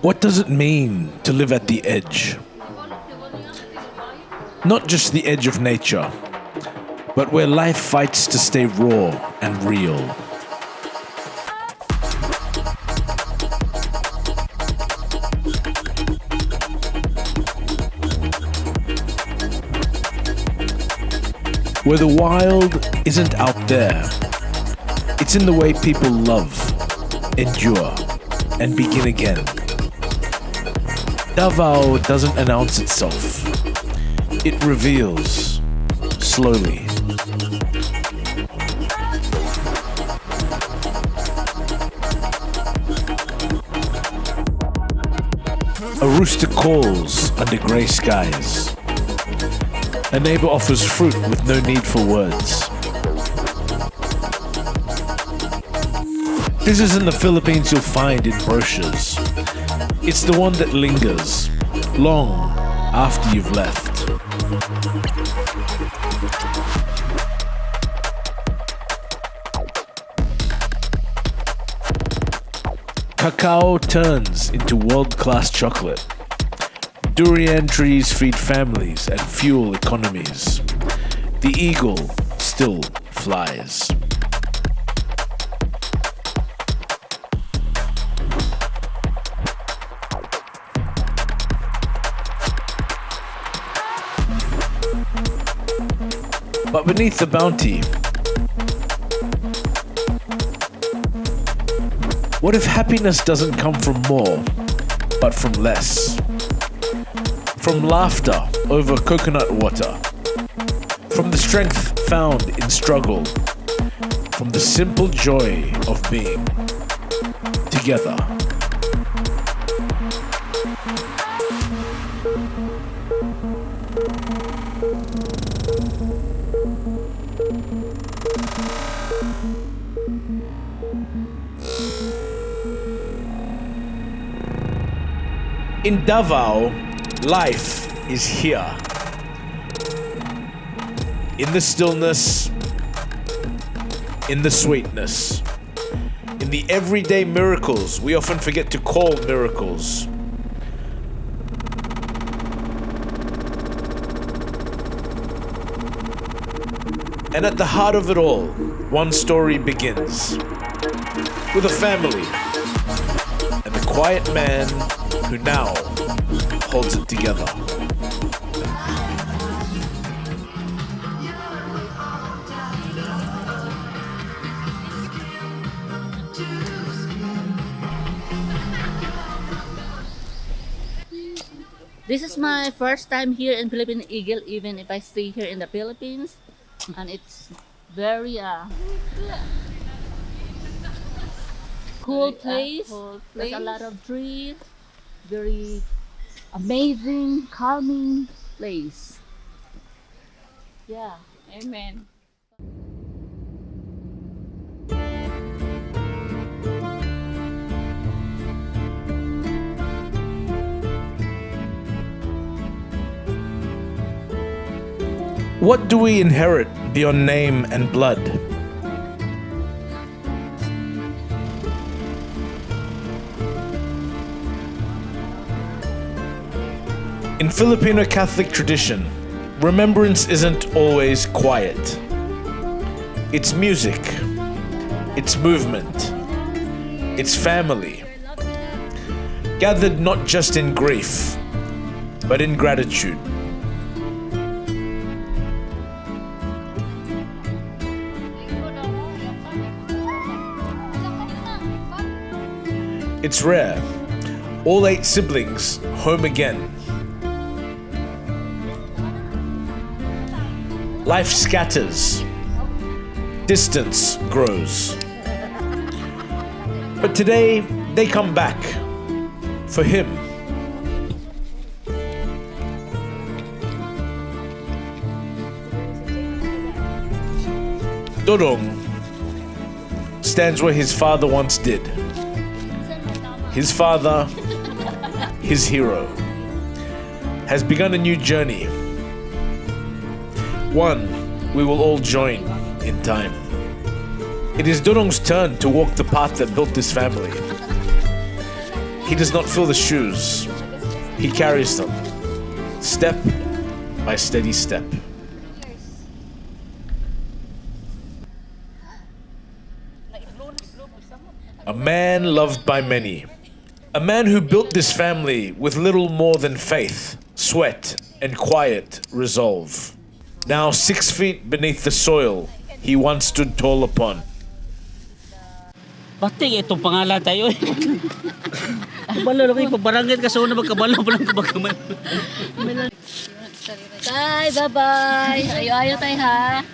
What does it mean to live at the edge? Not just the edge of nature, but where life fights to stay raw and real. Where the wild isn't out there, it's in the way people love, endure, and begin again. Davao doesn't announce itself. It reveals, slowly. A rooster calls under grey skies. A neighbor offers fruit with no need for words. This isn't the Philippines you'll find in brochures. It's the one that lingers, long after you've left. Cacao turns into world-class chocolate. Durian trees feed families and fuel economies. The eagle still flies. But beneath the bounty, what if happiness doesn't come from more, but from less? From laughter over coconut water, from the strength found in struggle, from the simple joy of being together. In Davao, life is here. In the stillness, in the sweetness, in the everyday miracles we often forget to call miracles. And at the heart of it all, one story begins. With a family and the quiet man who now holds it together. This is my first time here in Philippine Eagle, even if I stay here in the Philippines, and it's very cool place. There's a lot of trees, very amazing, calming place. Yeah, amen. What do we inherit beyond name and blood? In Filipino Catholic tradition, remembrance isn't always quiet. It's music, it's movement, it's family, gathered not just in grief, but in gratitude. It's rare. All 8 siblings home again. Life scatters. Distance grows. But today, they come back. For him. Dodong stands where his father once did. His father, his hero, has begun a new journey. One we will all join in time. It is Dodong's turn to walk the path that built this family. He does not fill the shoes. He carries them, step by steady step. A man loved by many. A man who built this family with little more than faith, sweat, and quiet resolve. Now 6 feet beneath the soil he once stood tall upon. Bating itong pangalan tayo eh. Kabalo lang kayo, pabarangit ka sa una magkabalo pa lang kabagaman. Tay, bye-bye. Ayo-ayo tay ha.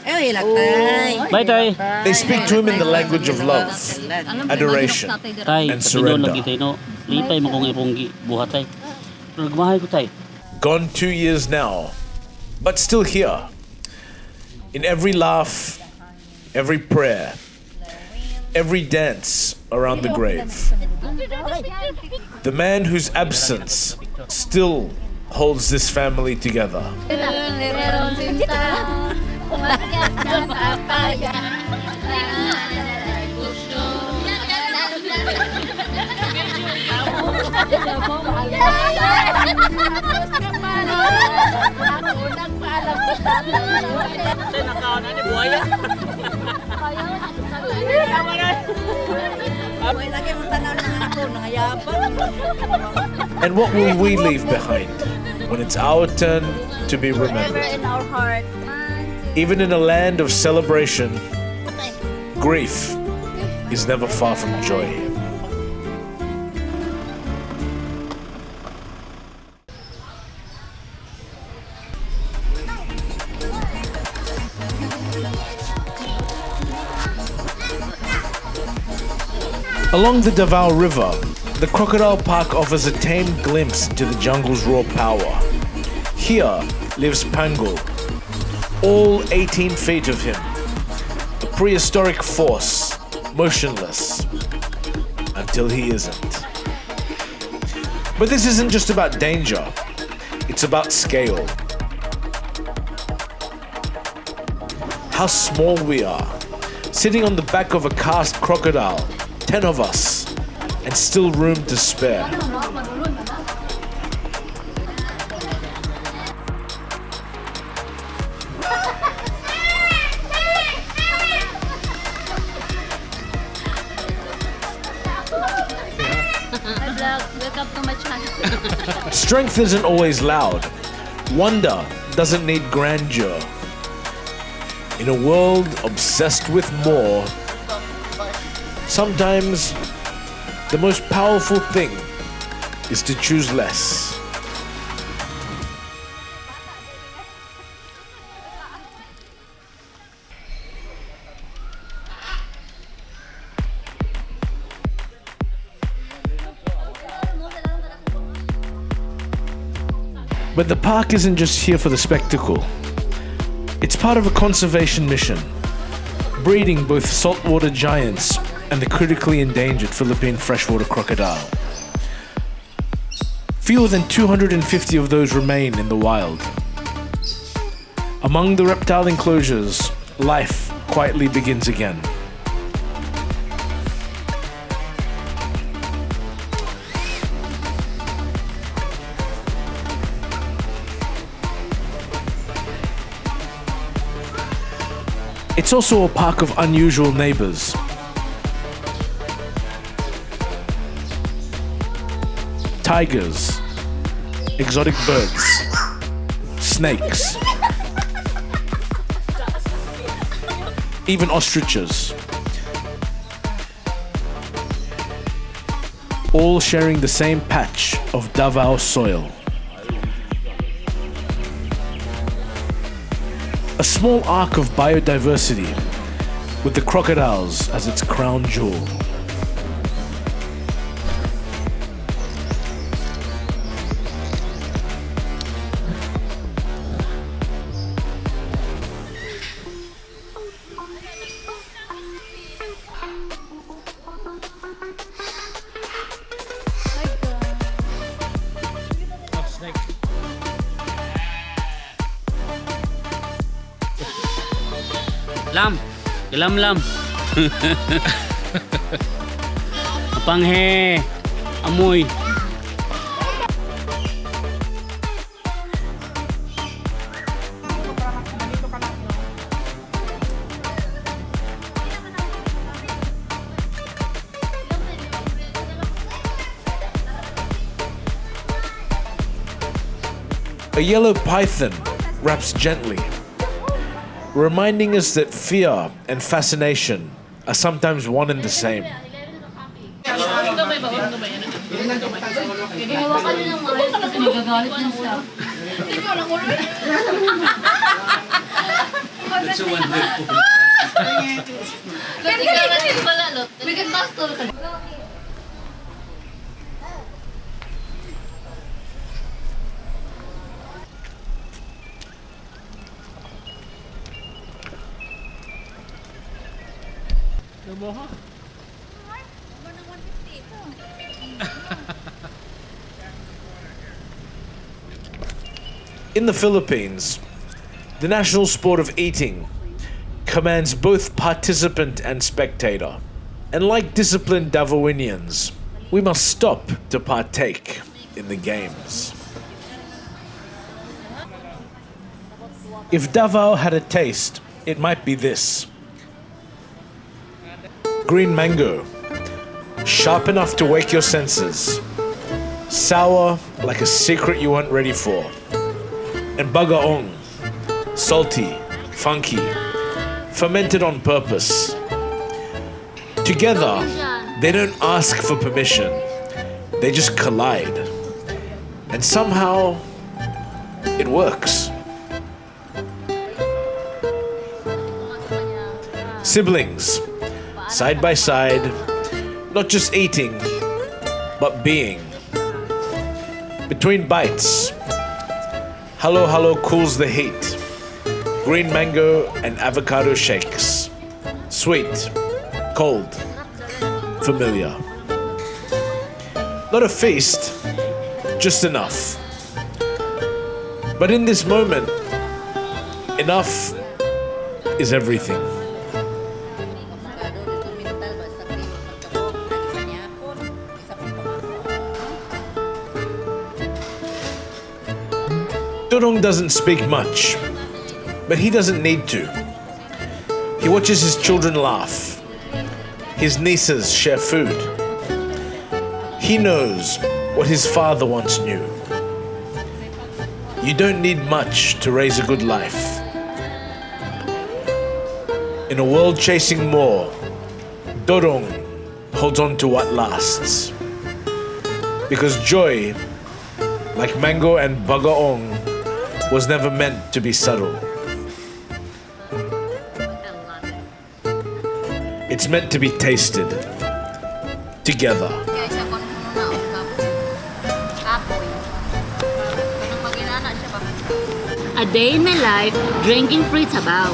Eh, hilak tay. Bye tay. They speak to him in the language of love, adoration, Tay, and patinoon surrender. lang kita no. Lipay mo kong ipong buhat tay. Pero nagmahay ko tay. Gone 2 years now, but still here. In every laugh, every prayer, every dance around the grave. The man whose absence still holds this family together. And what will we leave behind when it's our turn to be remembered? In our heart. Even in a land of celebration, grief is never far from joy. Along the Davao River, the Crocodile Park offers a tame glimpse into the jungle's raw power. Here lives Bangoy, all 18 feet of him, a prehistoric force, motionless, until he isn't. But this isn't just about danger, it's about scale. How small we are, sitting on the back of a cast crocodile, 10 of us, and still room to spare. Welcome to my channel. Strength isn't always loud. Wonder doesn't need grandeur. In a world obsessed with more, sometimes the most powerful thing is to choose less. But the park isn't just here for the spectacle. It's part of a conservation mission, breeding both saltwater giants and the critically endangered Philippine freshwater crocodile. Fewer than 250 of those remain in the wild. Among the reptile enclosures, life quietly begins again. It's also a park of unusual neighbors. Tigers, exotic birds, snakes, even ostriches. All sharing the same patch of Davao soil. A small arc of biodiversity with the crocodiles as its crown jewel. Lam. Lam. Apanghe. Amoy. A yellow python raps gently, reminding us that fear and fascination are sometimes one and the same. In the Philippines, the national sport of eating commands both participant and spectator. And like disciplined Davaoinians, we must stop to partake in the games. If Davao had a taste, it might be this. Green mango, sharp enough to wake your senses, sour like a secret you weren't ready for. And Bagoong, salty, funky, fermented on purpose. Together, they don't ask for permission, they just collide. And somehow, it works. Siblings, side by side, not just eating, but being. Between bites, Halo Halo cools the heat. Green mango and avocado shakes. Sweet, cold, familiar. Not a feast, just enough. But in this moment, enough is everything. Dodong doesn't speak much, but he doesn't need to. He watches his children laugh. His nieces share food. He knows what his father once knew. You don't need much to raise a good life. In a world chasing more, Dodong holds on to what lasts. Because joy, like mango and bagoong, was never meant to be subtle. It's meant to be tasted together. A day in my life, drinking free tabao.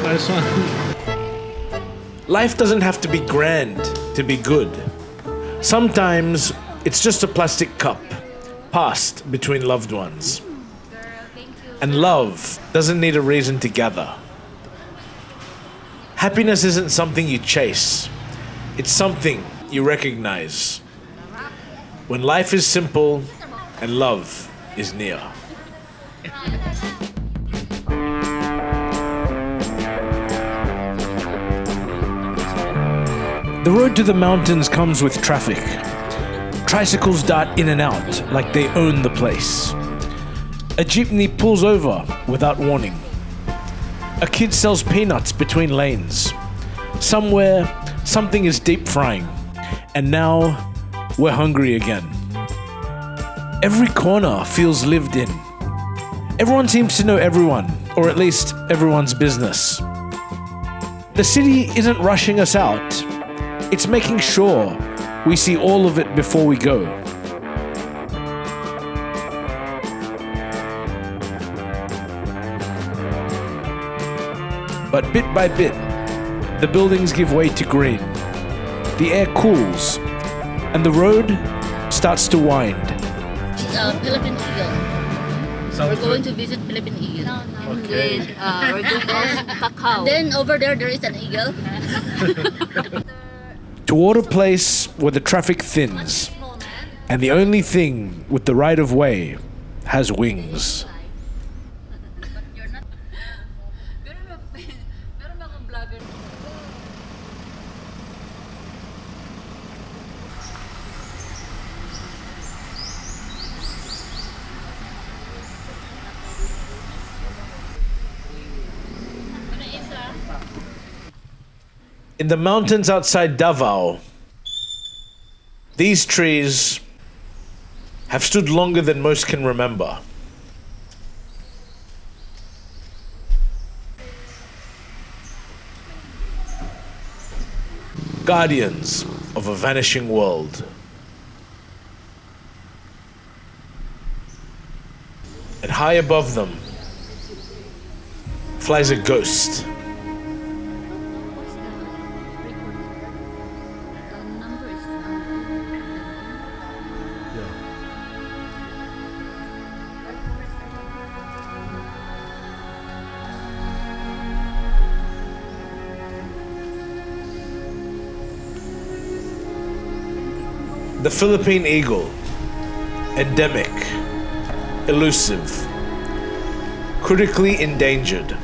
Nice one. Life doesn't have to be grand to be good. Sometimes it's just a plastic cup passed between loved ones. And love doesn't need a reason to gather. Happiness isn't something you chase. It's something you recognize. When life is simple and love is near. The road to the mountains comes with traffic. Tricycles dart in and out like they own the place. A jeepney pulls over without warning. A kid sells peanuts between lanes. Somewhere, something is deep frying. And now, we're hungry again. Every corner feels lived in. Everyone seems to know everyone, or at least everyone's business. The city isn't rushing us out. It's making sure we see all of it before we go. But bit by bit, the buildings give way to green. The air cools, and the road starts to wind. Philippine Eagle. We're going to visit Philippine Eagle. Okay. We're going to cacao. Then over there is an eagle. toward a place where the traffic thins and the only thing with the right of way has wings. In the mountains outside Davao, these trees have stood longer than most can remember. Guardians of a vanishing world. And high above them flies a ghost. The Philippine Eagle, endemic, elusive, critically endangered.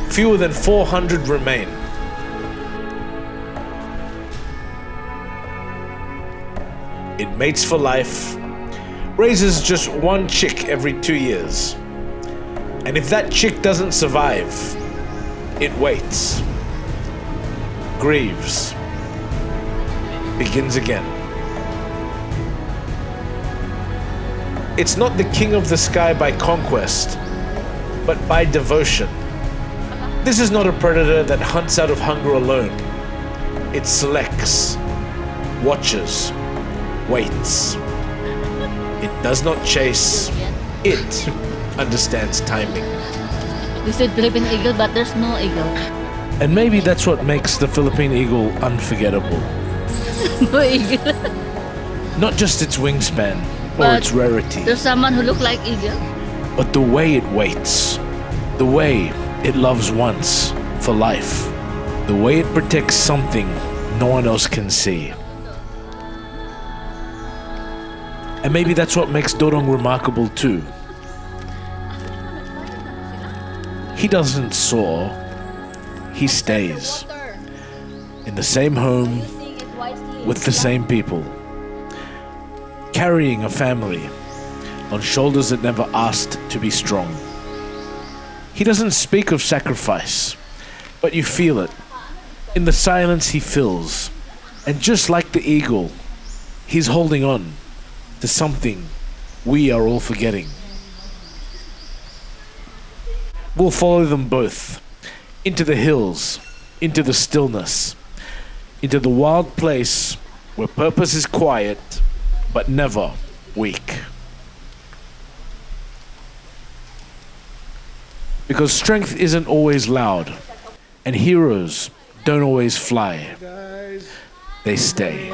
Fewer than 400 remain. It mates for life, raises just one chick every 2 years. And if that chick doesn't survive, it waits, grieves, begins again. It's not the king of the sky by conquest, but by devotion. This is not a predator that hunts out of hunger alone. It selects, watches, waits. It does not chase. It understands timing. We said Philippine Eagle, but there's no eagle. And maybe that's what makes the Philippine Eagle unforgettable. No eagle. Not just its wingspan or But its rarity, There's someone who look like eagle. but the way it waits, the way it loves once for life, the way it protects something no one else can see. And maybe that's what makes Dodong remarkable too. He doesn't soar, he stays in the same home with the same people, carrying a family on shoulders that never asked to be strong. He doesn't speak of sacrifice, but you feel it. In the silence he fills, and just like the eagle, he's holding on to something we are all forgetting. We'll follow them both into the hills, into the stillness, into the wild place where purpose is quiet, but never weak. Because strength isn't always loud, and heroes don't always fly. They stay.